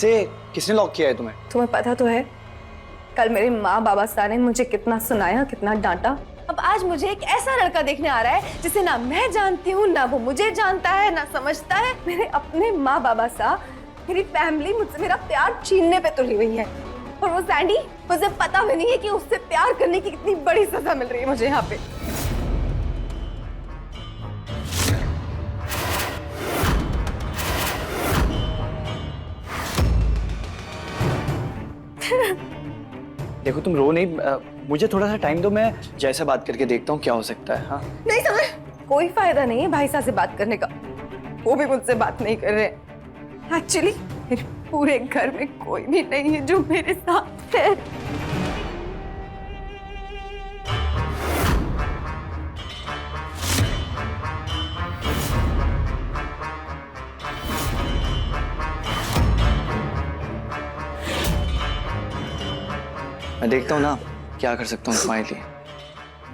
कैसे, किसने लॉक किया है तुम्हें? तुम्हें पता तो है कल मेरे माँ बाबा साहब ने मुझे कितना सुनाया, कितना डांटा। अब आज मुझे एक ऐसा लड़का देखने आ रहा है जिसे ना मैं जानती हूँ, ना वो मुझे जानता है, ना समझता है। मेरे अपने माँ बाबा साहब, मेरी फैमिली मुझसे मेरा प्यार छीनने पे तुली हुई है, और वो सैंडी, मुझे पता भी नहीं है कि उससे प्यार करने की कितनी बड़ी सजा मिल रही है मुझे यहाँ पे। देखो तुम रो नहीं, मुझे थोड़ा सा टाइम दो, मैं जैसे बात करके देखता हूँ क्या हो सकता है। हाँ नहीं समझ, कोई फायदा नहीं है भाई साहब से बात करने का, वो भी मुझसे बात नहीं कर रहे। एक्चुअली मेरे पूरे घर में कोई भी नहीं है जो मेरे साथ है। मैं देखता हूँ ना क्या कर सकता हूँ तुम्हारे लिए।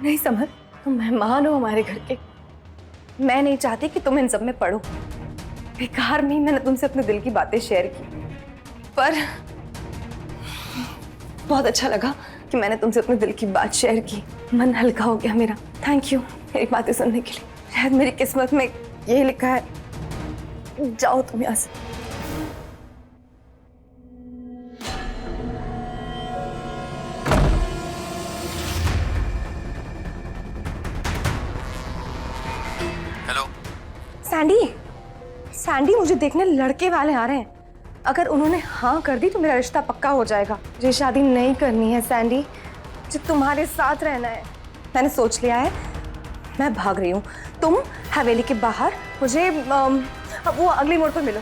नहीं समझ, तुम मेहमान हो हमारे घर के, मैं नहीं चाहती कि तुम इन सब में पढ़ो। बेकार में मैंने तुमसे अपने दिल की बातें शेयर की, पर बहुत अच्छा लगा कि मैंने तुमसे अपने दिल की बात शेयर की। मन हल्का हो गया मेरा। थैंक यू मेरी बातें सुनने के लिए। शायद मेरी किस्मत में यही लिखा है, जाओ तुम यहाँ से। सैंडी, सैंडी मुझे देखने लड़के वाले आ रहे हैं। अगर उन्होंने हाँ कर दी तो मेरा रिश्ता पक्का हो जाएगा। मुझे शादी नहीं करनी है सैंडी, मुझे तुम्हारे साथ रहना है। मैंने सोच लिया है, मैं भाग रही हूँ। तुम हवेली के बाहर मुझे वो अगली मोड़ पर मिलो,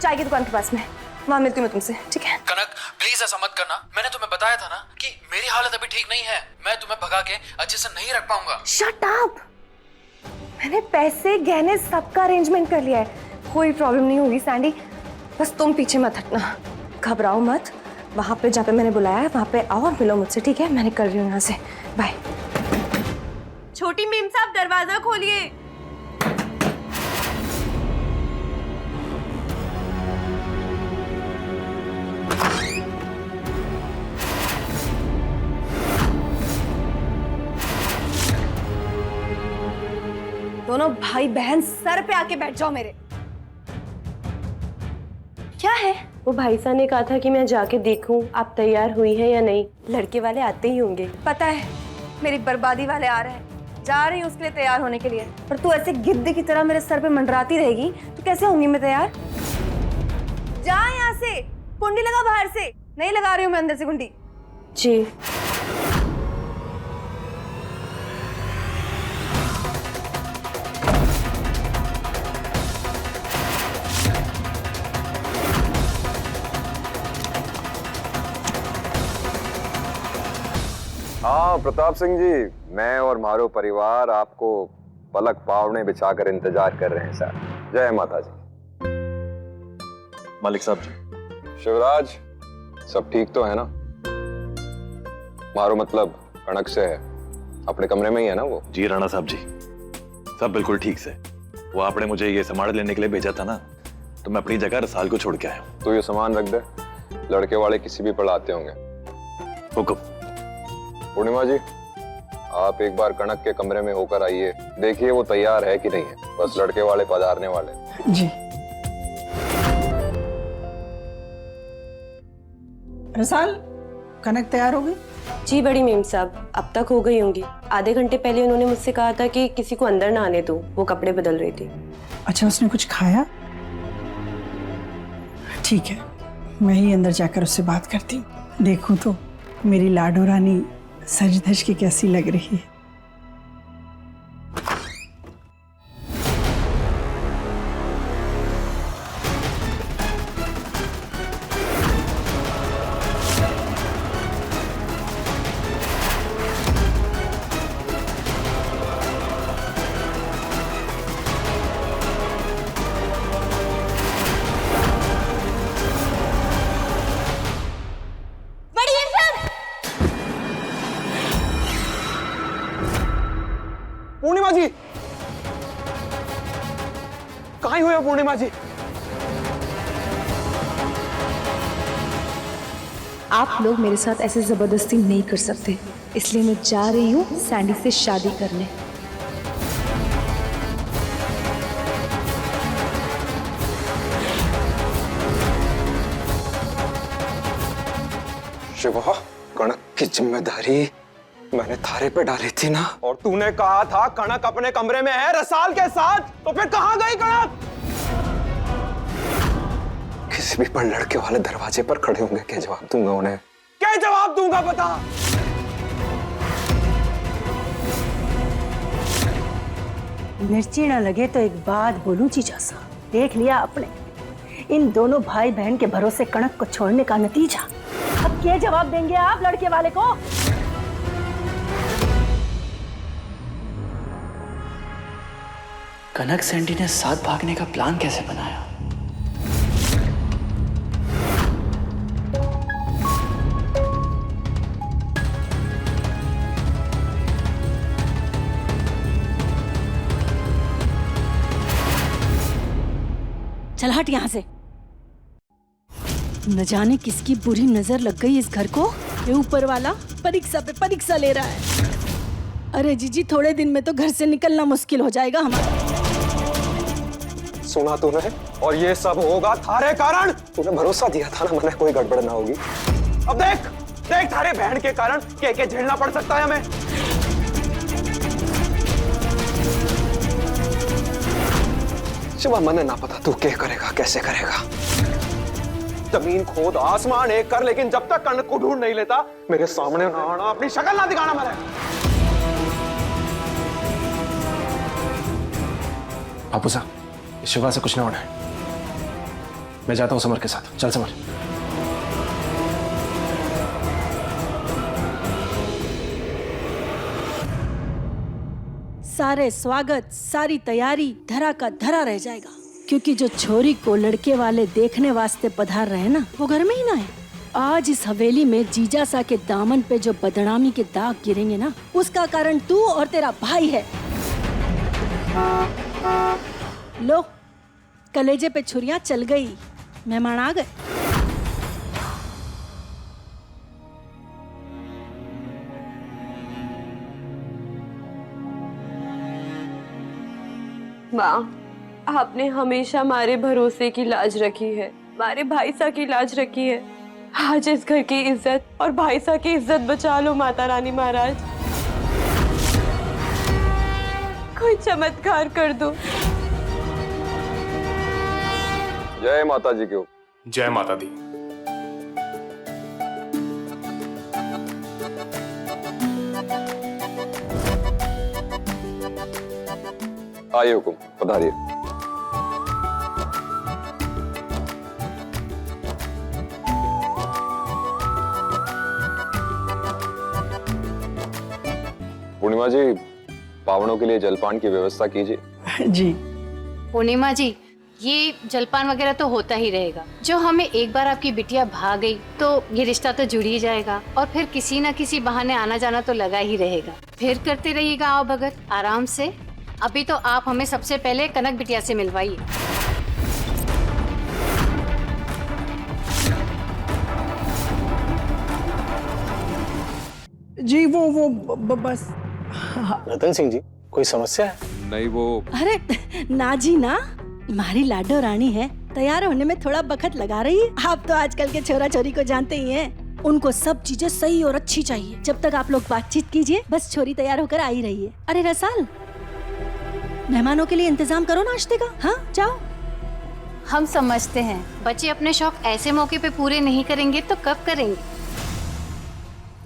चाय की दुकान के पास में, वहाँ मिलती हूँ मैं तुमसे, ठीक है? कनक प्लीज ऐसा मत करना, मैंने तुम्हें बताया था ना कि मेरी हालत अभी ठीक नहीं है, मैं तुम्हें भगा के अच्छे से नहीं रख पाऊंगा। Shut up! मैंने पैसे गहने सबका अरेंजमेंट कर लिया है, कोई प्रॉब्लम नहीं होगी सैंडी, बस तुम पीछे मत हटना, घबराओ मत। वहां पे जहाँ पे मैंने बुलाया है वहां पे आओ और मिलो मुझसे, ठीक है? मैं निकल रही हूँ यहाँ से, बाय। छोटी मीम साहब दरवाजा खोलिए। दोनों भाई बहन सर पे आके बैठ जाओ मेरे। क्या है? वो भाई साहब ने कहा था कि मैं जाके देखूं आप तैयार हुई है या नहीं। लड़के वाले आते ही होंगे। पता है मेरी बर्बादी वाले आ रहे हैं, जा रही हूँ उसके लिए तैयार होने के लिए, पर तू ऐसे गिद्ध की तरह मेरे सर पे मंडराती रहेगी तो कैसे होंगी मैं तैयार? जा यहाँ से, कुंडी लगा बाहर से। नहीं लगा रही हूँ मैं अंदर से कुंडी। जी हाँ प्रताप सिंह जी, मैं और मारो परिवार आपको पलक पावने बिछाकर इंतजार कर रहे हैं सर। जय माता जी। मालिक साहब जी। शिवराज, सब ठीक तो है ना? मारो मतलब कनक से है, अपने कमरे में ही है ना वो? जी राणा साहब जी, सब बिल्कुल ठीक से। वो आपने मुझे ये सामान लेने के लिए भेजा था ना, तो मैं अपनी जगह रसाल को छोड़ के आया हूँ। तो ये सामान रख दे, लड़के वाले किसी भी पड़ आते होंगे। हुक्म। पूर्णिमा जी, आप एक बार कनक के कमरे में होकर आइए, देखिए वो तैयार है कि नहीं है। बस लड़के वाले पधारने वाले। जी। रसाल, कनक तैयार हो गई? जी बड़ी मीम साहब, अब तक हो गई होंगी। आधे घंटे पहले उन्होंने मुझसे कहा था कि किसी को अंदर ना आने दो, वो कपड़े बदल रही थी। अच्छा, उसने कुछ खाया? ठीक है, मैं ही अंदर जाकर उससे बात करती हूँ। देखूं तो मेरी लाडो रानी सज धज के कैसी लग रही है। पूर्णिमा जी, कहाँ हुए हो पूर्णिमा जी? आप लोग मेरे साथ ऐसे ज़बरदस्ती नहीं कर सकते, इसलिए मैं जा रही हूँ सैंडी से शादी करने। शिवा, कणक की जिम्मेदारी मैंने थारे पे डाली थी ना, और तूने कहा था कणक अपने कमरे में है रसाल के साथ, तो फिर कहां गई कणक? किसी भी पर लड़के वाले दरवाजे पर खड़े होंगे, क्या जवाब दूंगा उन्हें? क्या जवाब दूंगा बता? मिर्ची ना लगे तो एक बात बोलूं जीजा सा, देख लिया आपने इन दोनों भाई बहन के भरोसे कणक को छोड़ने का नतीजा। अब क्या जवाब देंगे आप लड़के वाले को? कनक सैंडी ने साथ भागने का प्लान कैसे बनाया? चल हट यहाँ से। न जाने किसकी बुरी नजर लग गई इस घर को। ये ऊपर वाला परीक्षा पे परीक्षा ले रहा है। अरे जीजी, थोड़े दिन में तो घर से निकलना मुश्किल हो जाएगा हमारा। सुना तूने? और ये सब होगा थारे कारण। तूने भरोसा दिया था ना मैंने कोई गड़बड़ ना होगी। अब देख देख, थारे बहन के कारण क्या झेलना पड़ सकता है हमें। शिवा, मने ना पता तू क्या करेगा, कैसे करेगा। जमीन खोद आसमान एक कर, लेकिन जब तक कणक को ढूंढ नहीं लेता मेरे सामने ना आना, अपनी शक्ल ना दिखाना मैंने। बापू साहब, शिवा से कुछ ना होना है। मैं जाता हूँ समर के साथ। चल समर। सारे स्वागत, सारी तैयारी धरा का धरा रह जाएगा, क्योंकि जो छोरी को लड़के वाले देखने वास्ते पधार रहे हैं ना, वो घर में ही ना है। आज इस हवेली में जीजा सा के दामन पे जो बदनामी के दाग गिरेंगे ना, उसका कारण तू और तेरा भाई है। लो, कलेजे पे छुरियां चल गई, मेहमान आ गए। माँ, आपने हमेशा हमारे भरोसे की लाज रखी है, हमारे भाई सा की लाज रखी है। आज इस घर की इज्जत और भाई सा की इज्जत बचा लो माता रानी महाराज। कोई चमत्कार कर दो। जय माता जी की। जय माता दी। आइए हुकुम, पधारिए। पूर्णिमा जी, पावनों के लिए जलपान की व्यवस्था कीजिए। जी। पूर्णिमा जी, ये जलपान वगैरह तो होता ही रहेगा। जो हमें एक बार आपकी बिटिया भाग गई तो ये रिश्ता तो जुड़ ही जाएगा, और फिर किसी न किसी बहाने आना जाना तो लगा ही रहेगा। फिर करते रहिएगा आओ भगत आराम से। अभी तो आप हमें सबसे पहले कनक बिटिया से मिलवाइए। जी वो बस। रतन सिंह जी, कोई समस्या है? नहीं वो अरे ना जी ना, हमारी लाडो रानी है, तैयार होने में थोड़ा वक्त लगा रही है। आप तो आजकल के छोरा छोरी को जानते ही हैं, उनको सब चीजें सही और अच्छी चाहिए। जब तक आप लोग बातचीत कीजिए, बस छोरी तैयार होकर आई रही है। अरे रसाल, मेहमानों के लिए इंतजाम करो नाश्ते का। हाँ जाओ। हम समझते हैं बच्चे अपने शौक ऐसे मौके पे पूरे नहीं करेंगे तो कब करेंगे।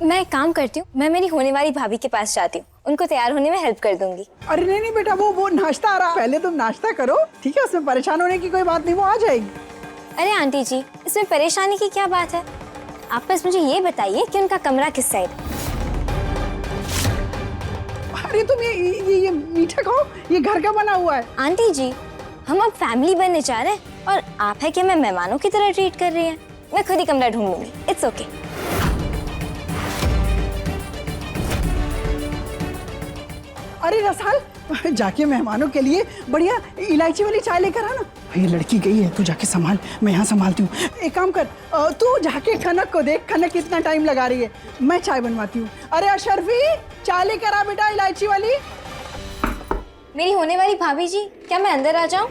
मैं एक काम करती हूँ, मैं मेरी होने वाली भाभी के पास जाती हूँ, उनको तैयार होने में हेल्प कर दूंगी। अरे नहीं बेटा, वो नाश्ता आ रहा, पहले तुम नाश्ता करो, ठीक है? उसमें परेशान होने की कोई बात नहीं, वो आ जाएगी। अरे आंटी जी, इसमें परेशानी की क्या बात है? आप बस मुझे ये बताइए कि उनका कमरा किस साइड। अरे तुम ये मीठा खाओ, ये घर का बना हुआ है। आंटी जी, हम अब फैमिली बनने जा रहे हैं और आप है कि मैं मेहमानों की तरह ट्रीट कर रही हैं। मैं खुद ही कमरा ढूंढ लूंगी, इट्स ओके। अरे रसाल, जाके मेहमानों के लिए बढ़िया इलायची वाली चाय लेकर आना। ये लड़की गई है, तू जाके संभाल, मैं यहाँ संभालती हूँ। एक काम कर, तू जाके कनक को देख, कनक कितना टाइम लगा रही है, मैं चाय बनवाती हूँ। अरे अशरफी, चाय लेकर आ बेटा, इलायची वाली। मेरी होने वाली भाभी जी, क्या मैं अंदर आ जाऊं?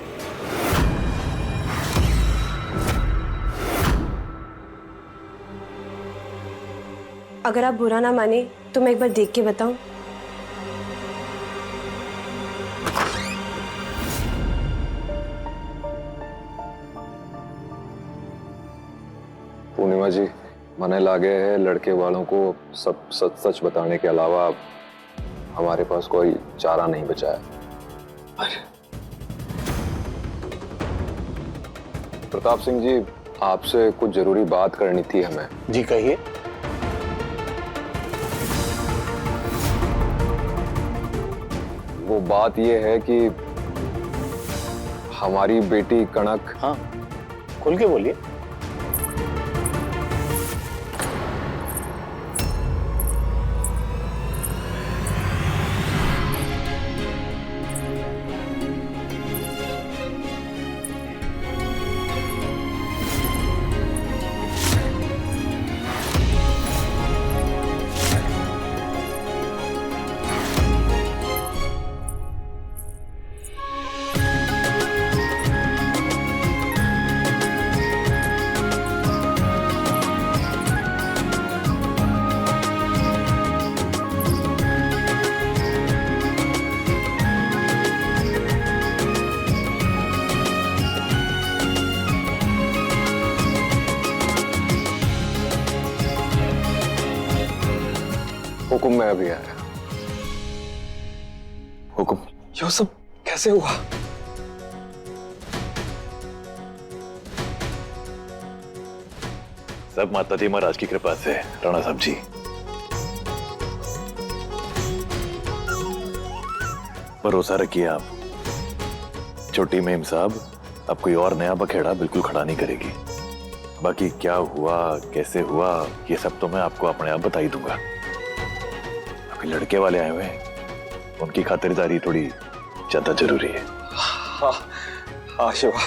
अगर आप बुरा ना माने तो मैं एक बार देख के बताऊं। पूर्णिमा जी, मने लागे है लड़के वालों को सब सच सच बताने के अलावा हमारे पास कोई चारा नहीं बचा है। प्रताप सिंह जी, आपसे कुछ जरूरी बात करनी थी हमें। जी कहिए। वो बात ये है कि हमारी बेटी कनक। हाँ, खुल के बोलिए। हुकुम में अभी आया। हुकुम। ये सब कैसे हुआ? सब माता जी महाराज की कृपा से राणा साहब जी। भरोसा रखिए आप, छोटी मेम साहब अब कोई और नया बखेड़ा बिल्कुल खड़ा नहीं करेगी। बाकी क्या हुआ, कैसे हुआ, ये सब तो मैं आपको अपने आप बता ही दूंगा। अभी लड़के वाले आए हुए हैं, उनकी खातिरदारी थोड़ी ज्यादा जरूरी है। हाँ हाँ शिवा,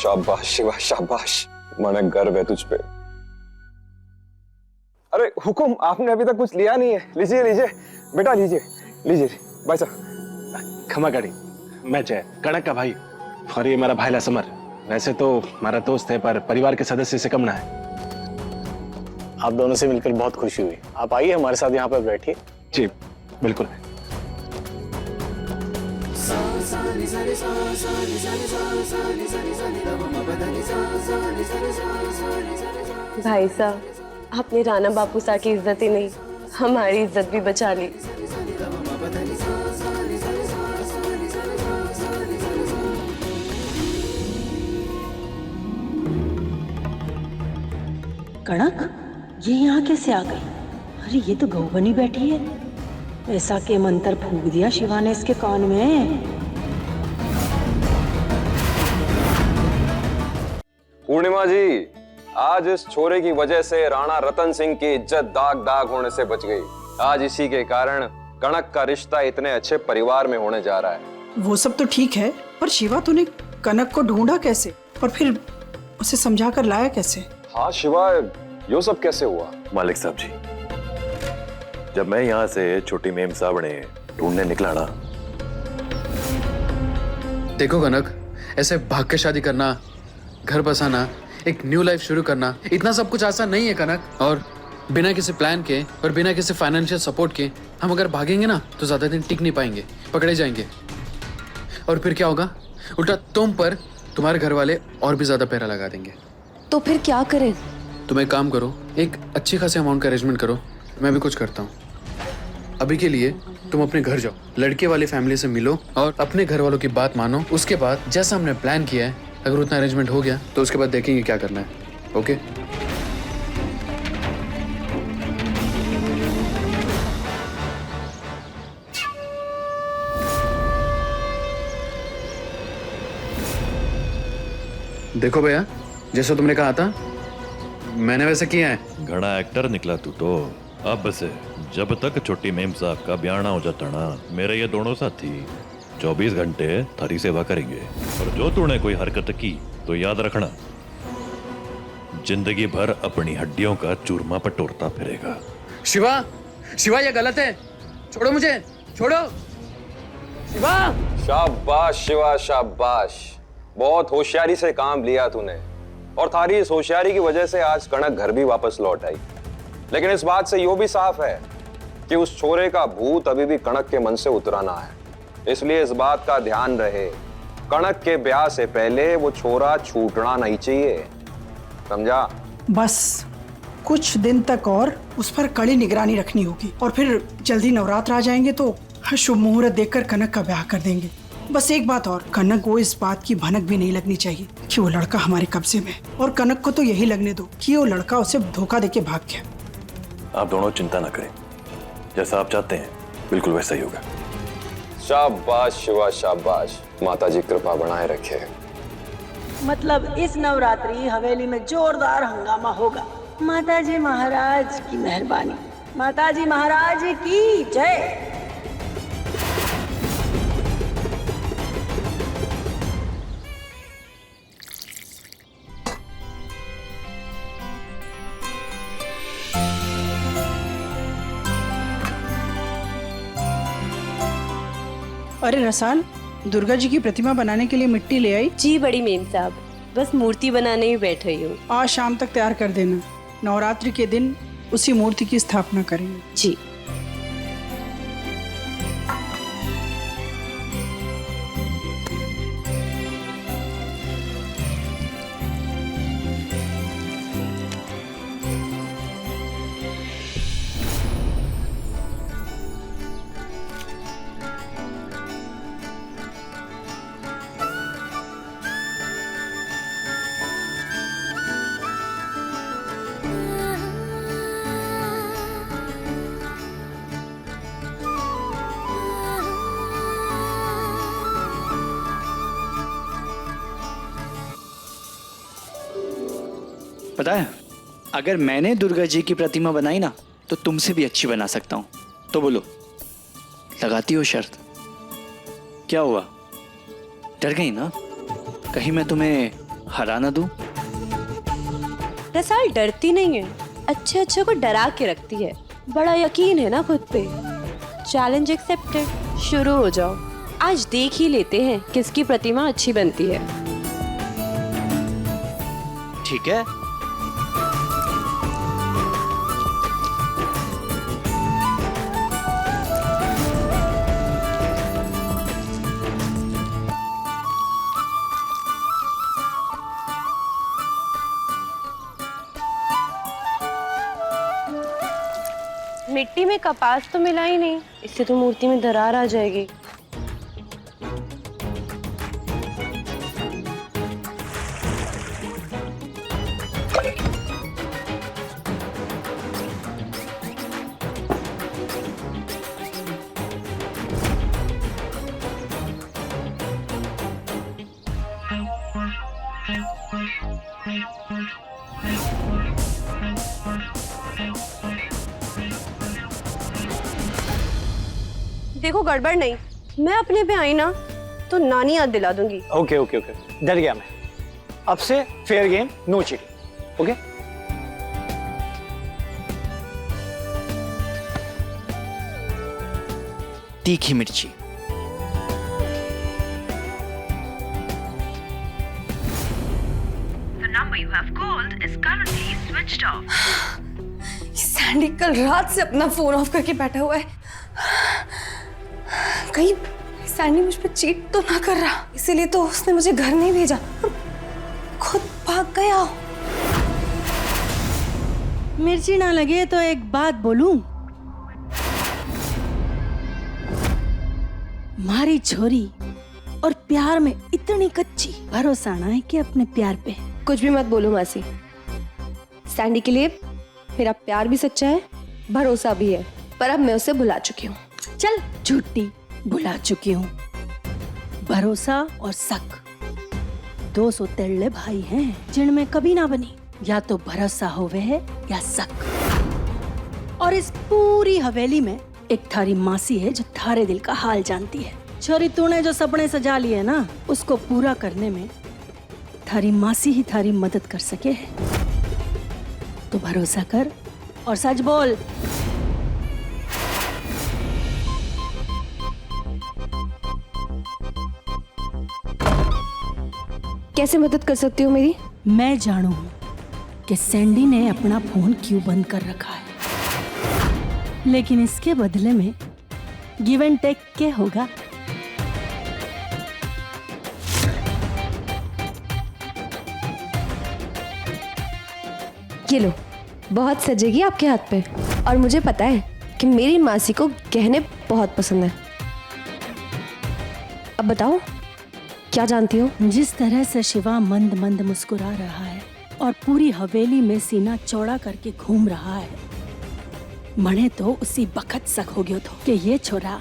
शाबाश शिवा शाबाश, मन गर्व है तुझ पे। अरे हुकुम, आपने अभी तक कुछ लिया नहीं है। लीजिए लीजिए बेटा, लीजिए लीजिए भाई साहब। क्षमा करी, मैं जय, कनक का भाई, और ये मेरा भाई समर। वैसे तो हमारा दोस्त है, पर परिवार के सदस्य से कम ना है। आप दोनों से मिलकर बहुत खुशी हुई। आप आइए हमारे साथ यहाँ पर बैठिए। जी बिल्कुल। भाई साहब, आपने राणा बापू सा की इज्जत ही नहीं, हमारी इज्जत भी बचा ली। कनक, ये यहाँ कैसे आ गई? अरे ये तो गऊ बनी बैठी है। ऐसा के मंत्र फूंक दिया शिवा ने इसके कान में। पूर्णिमा जी, आज इस छोरे की वजह से राणा रतन सिंह की इज्जत दाग दाग होने से बच गई। आज इसी के कारण कनक का रिश्ता इतने अच्छे परिवार में होने जा रहा है। वो सब तो ठीक है, पर शिवा तूने कनक को ढूंढा कैसे और फिर उसे समझा कर लाया कैसे? हाँ शिवा, ये सब कैसे हुआ? मालिक साहब जी, जब मैं यहाँ से छोटी मेम साहब ने ढूंढने निकला ना। देखो कनक, ऐसे भाग के शादी करना, घर बसाना, एक न्यू लाइफ शुरू करना, इतना सब कुछ आसान नहीं है कनक। और बिना किसी प्लान के और बिना किसी फाइनेंशियल सपोर्ट के हम अगर भागेंगे ना तो ज्यादा दिन टिक नहीं पाएंगे, पकड़े जाएंगे। और फिर क्या होगा, उल्टा तुम पर तुम्हारे घर वाले और भी ज्यादा पैरा लगा देंगे। तो फिर क्या करें? तुम एक काम करो, एक अच्छी खासी अमाउंट का अरेंजमेंट करो, मैं भी कुछ करता हूँ। अभी के लिए तुम अपने घर जाओ, लड़के वाली फैमिली से मिलो और अपने घर वालों की बात मानो। उसके बाद जैसा हमने प्लान किया है, अगर उतना अरेंजमेंट हो गया तो उसके बाद देखेंगे क्या करना है। ओके? देखो भैया, जैसा तुमने कहा था मैंने वैसे किया है। घना एक्टर निकला तू तो। अब से जब तक छोटी मेम साहब का ब्याह ना हो जाता ना, मेरे ये दोनों साथी 24 घंटे थारी सेवा करेंगे। और जो तूने कोई हरकत की तो याद रखना, जिंदगी भर अपनी हड्डियों का चूरमा पटोरता फिरेगा। शिवा, शिवा ये गलत है, छोड़ो मुझे, छोड़ो। शिवा! शाबाश शिवा, शाबाश। बहुत होशियारी से काम लिया तूने, और थारी इस होशियारी की वजह से आज कनक घर भी वापस लौट आई। लेकिन इस बात से यो भी साफ है कि उस छोरे का भूत अभी भी कनक के मन से उतराना है। इसलिए इस बात का ध्यान रहे, कनक के ब्याह से पहले वो छोरा छूटना नहीं चाहिए, समझा? बस कुछ दिन तक और उस पर कड़ी निगरानी रखनी होगी, और फिर जल्दी नवरात्र आ जाएंगे तो शुभ मुहूर्त देखकर कनक का ब्याह कर देंगे। बस एक बात और, कनक को इस बात की भनक भी नहीं लगनी चाहिए कि वो लड़का हमारे कब्जे में, और कनक को तो यही लगने दो कि वो लड़का उसे धोखा देके भाग गया। आप दोनों चिंता न करें, जैसा आप चाहते हैं बिल्कुल वैसा ही होगा। शाबाश शिवा, शाबाश। माता जी कृपा बनाए रखे। मतलब इस नवरात्रि हवेली में जोरदार हंगामा होगा। माताजी महाराज की मेहरबानी, माताजी महाराज की जय। अरे रसान, दुर्गा जी की प्रतिमा बनाने के लिए मिट्टी ले आई? जी बड़ी मेम साहब, बस मूर्ति बनाने ही बैठ रही हूँ। आज शाम तक तैयार कर देना, नवरात्रि के दिन उसी मूर्ति की स्थापना करेंगे। जी। पता है, अगर मैंने दुर्गा जी की प्रतिमा बनाई ना तो तुमसे भी अच्छी बना सकता हूँ। तो बोलो, लगाती हो शर्त? क्या हुआ, डर गई ना? कहीं मैं तुम्हें हरा ना दूं? रसाल डरती नहीं है, अच्छे अच्छे को डरा के रखती है। बड़ा यकीन है ना खुद पे। चैलेंज एक्सेप्टेड, शुरू हो जाओ। आज देख ही लेते हैं किसकी प्रतिमा अच्छी बनती है। ठीक है। मिट्टी में कपास तो मिला ही नहीं, इससे तो मूर्ति में दरार आ जाएगी। देखो गड़बड़ नहीं, मैं अपने पे आई ना तो नानी याद दिला दूंगी। ओके ओके ओके, डर गया मैं। अब से fair game, no cheating. Okay? तीखी मिर्ची। सैंडी कल रात से अपना फोन ऑफ करके बैठा हुआ है। कहीं सैंडी मुझ पर चीट तो ना कर रहा, इसीलिए तो उसने मुझे घर नहीं भेजा, खुद भाग गया। मिर्ची ना लगे तो एक बात बोलूं, मारी छोरी और प्यार में इतनी कच्ची, भरोसा ना है कि अपने प्यार पे। कुछ भी मत बोलो मासी, सैंडी के लिए मेरा प्यार भी सच्चा है, भरोसा भी है, पर अब मैं उसे भुला चुकी हूँ। चल झूठी, भुला चुकी हूँ। भरोसा और शक दो सौतेले भाई हैं जिनमें कभी ना बनी, या तो भरोसा होवे है या शक। और इस पूरी हवेली में एक थारी मासी है जो थारे दिल का हाल जानती है, छोरी तूने जो सपने सजा लिए ना उसको पूरा करने में थारी मासी ही थारी मदद कर सके है। तो भरोसा कर और सच बोल। कैसे मदद कर सकती हो मेरी? मैं जानू कि सैंडी ने अपना फोन क्यों बंद कर रखा है, लेकिन इसके बदले में गिव एंड टेक क्या होगा? ये लो, बहुत सजेगी आपके हाथ पे। और मुझे पता है कि मेरी मासी को गहने बहुत पसंद है। अब बताओ, क्या जानती हो? जिस तरह से शिवा मंद मंद मुस्कुरा रहा है और पूरी हवेली में सीना चौड़ा करके घूम रहा है, मने तो उसी बखत शक हो गयो था कि ये छोरा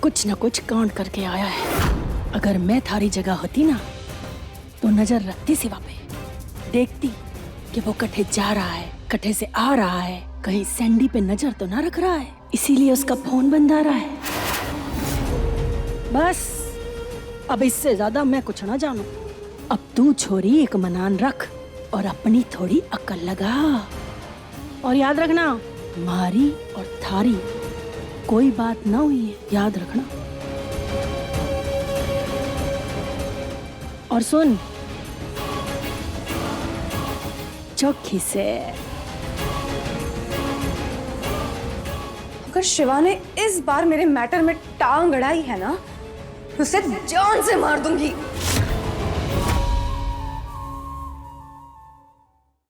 कुछ न कुछ कांड करके आया है। अगर मैं थारी जगह होती ना तो नजर रखती शिवा पे, देखती कि वो कटे जा रहा है, कटे से आ रहा है, कहीं सैंडी पे नजर तो ना रख रहा है, इसीलिए उसका फोन बंद आ रहा है। बस अब इससे ज्यादा मैं कुछ ना जानू। अब तू छोरी एक मनान रख और अपनी थोड़ी अक्ल लगा। और याद रखना, मारी और थारी कोई बात ना हुई है, याद रखना। और सुन, चौखी से अगर शिवा ने इस बार मेरे मैटर में टांग अड़ाई है ना, तो उसे जान से मार दूंगी।